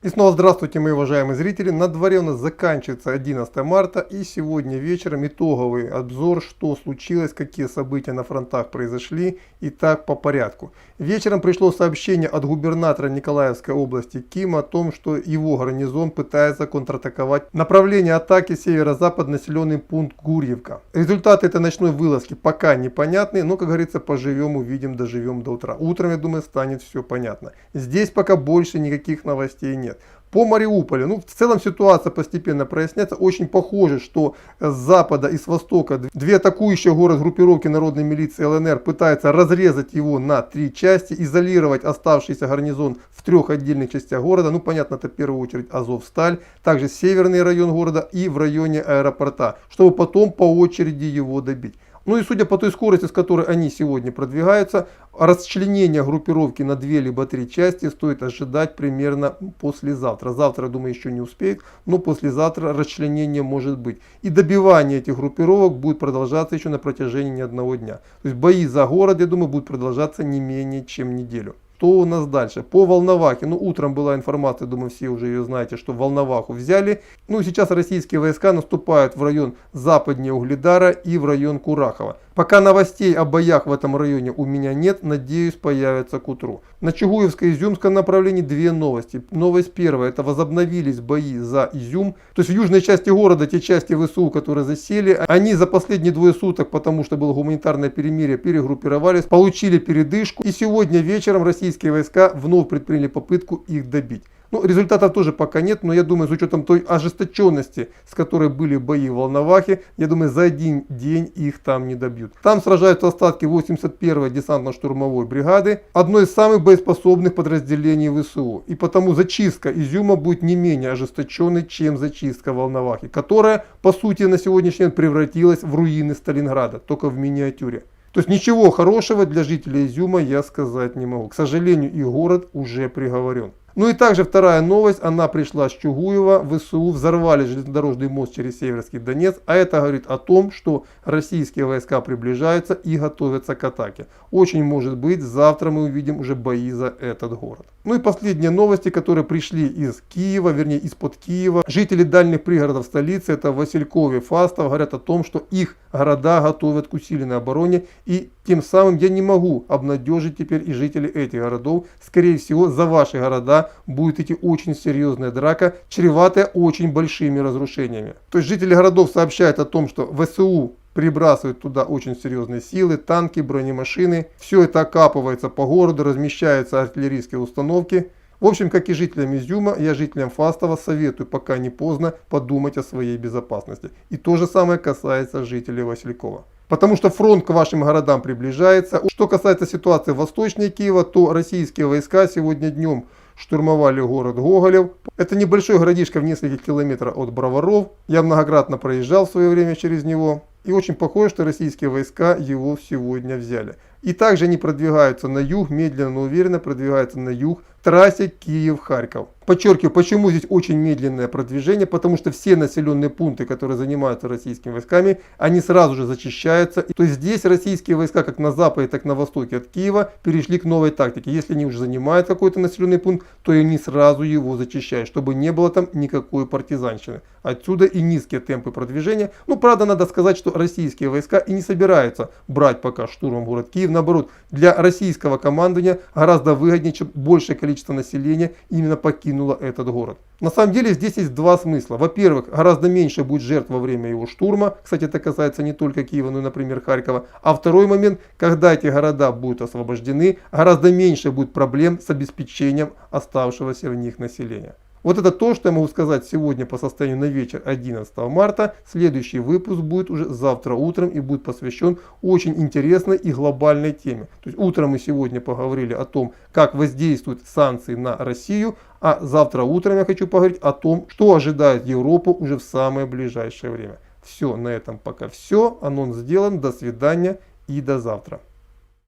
И снова здравствуйте, мои уважаемые зрители. На дворе у нас заканчивается 11 марта, и сегодня вечером итоговый обзор, что случилось, какие события на фронтах произошли, и так по порядку. Вечером пришло сообщение от губернатора Николаевской области Кима о том, что его гарнизон пытается контратаковать направление атаки северо-запад населенный пункт Гурьевка. Результаты этой ночной вылазки пока непонятны, но, как говорится, поживем, увидим, доживем до утра. Утром, я думаю, станет все понятно. Здесь пока больше никаких новостей нет. По Мариуполю, в целом ситуация постепенно проясняется. Очень похоже, что с запада и с востока две атакующие город группировки народной милиции ЛНР пытаются разрезать его на три части, изолировать оставшийся гарнизон в трех отдельных частях города. Понятно, это в первую очередь Азовсталь, также северный район города и в районе аэропорта, чтобы потом по очереди его добить. И судя по той скорости, с которой они сегодня продвигаются, расчленение группировки на 2 либо 3 части стоит ожидать примерно послезавтра. Завтра, думаю, еще не успеет, но послезавтра расчленение может быть. И добивание этих группировок будет продолжаться еще на протяжении не одного дня. То есть бои за город, я думаю, будут продолжаться не менее чем неделю. Что у нас дальше? По Волновахе. Утром была информация, думаю, все уже ее знаете, что Волноваху взяли. Сейчас российские войска наступают в район западнее Угледара и в район Курахова. Пока новостей о боях в этом районе у меня нет, надеюсь, появятся к утру. На Чугуевско-Изюмском направлении две новости. Новость первая, это возобновились бои за Изюм. То есть в южной части города, те части ВСУ, которые засели, они за последние 2 суток, потому что было гуманитарное перемирие, перегруппировались, получили передышку. И сегодня вечером российские войска вновь предприняли попытку их добить. Результатов тоже пока нет, но я думаю, с учетом той ожесточенности, с которой были бои в Волновахе, я думаю, за один день их там не добьют. Там сражаются остатки 81-й десантно-штурмовой бригады, одной из самых боеспособных подразделений ВСУ. И потому зачистка Изюма будет не менее ожесточенной, чем зачистка Волновахи, которая, по сути, на сегодняшний день превратилась в руины Сталинграда, только в миниатюре. То есть ничего хорошего для жителей Изюма я сказать не могу. К сожалению, их город уже приговорен. И также вторая новость, она пришла с Чугуева. ВСУ взорвали железнодорожный мост через Северский Донец, а это говорит о том, что российские войска приближаются и готовятся к атаке. Очень может быть, завтра мы увидим уже бои за этот город. И последние новости, которые пришли из Киева, вернее из-под Киева. Жители дальних пригородов столицы, это Васильков и Фастов, говорят о том, что их города готовят к усиленной обороне, и тем самым я не могу обнадежить теперь и жителей этих городов. Скорее всего, за ваши города будет идти очень серьезная драка, чреватая очень большими разрушениями. То есть жители городов сообщают о том, что ВСУ прибрасывают туда очень серьезные силы, танки, бронемашины. Все это окапывается по городу, размещаются артиллерийские установки. В общем, как и жителям Изюма, я жителям Фастова советую, пока не поздно, подумать о своей безопасности. И то же самое касается жителей Василькова. Потому что фронт к вашим городам приближается. Что касается ситуации восточнее Киева, то российские войска сегодня днем штурмовали город Гоголев. Это небольшой городишко в нескольких километрах от Броваров. Я многократно проезжал в свое время через него. И очень похоже, что российские войска его сегодня взяли. И также они продвигаются на юг, медленно, но уверенно продвигаются на юг, в трассе Киев-Харьков. Подчеркиваю, почему здесь очень медленное продвижение, потому что все населенные пункты, которые занимаются российскими войсками, они сразу же зачищаются. То есть здесь российские войска, как на западе, так и на востоке от Киева, перешли к новой тактике. Если они уже занимают какой-то населенный пункт, то они сразу его зачищают, чтобы не было там никакой партизанщины. Отсюда и низкие темпы продвижения. Правда, надо сказать, что российские войска и не собираются брать пока штурмом город Киев. Наоборот, для российского командования гораздо выгоднее, чем большее количество населения именно покинуло этот город. На самом деле здесь есть два смысла. Во-первых, гораздо меньше будет жертв во время его штурма. Кстати, это касается не только Киева, но и, например, Харькова. А второй момент, когда эти города будут освобождены, гораздо меньше будет проблем с обеспечением оставшегося в них населения. Вот это то, что я могу сказать сегодня по состоянию на вечер 11 марта. Следующий выпуск будет уже завтра утром и будет посвящен очень интересной и глобальной теме. То есть утром мы сегодня поговорили о том, как воздействуют санкции на Россию, а завтра утром я хочу поговорить о том, что ожидает Европу уже в самое ближайшее время. Все, на этом пока все. Анонс сделан. До свидания и до завтра.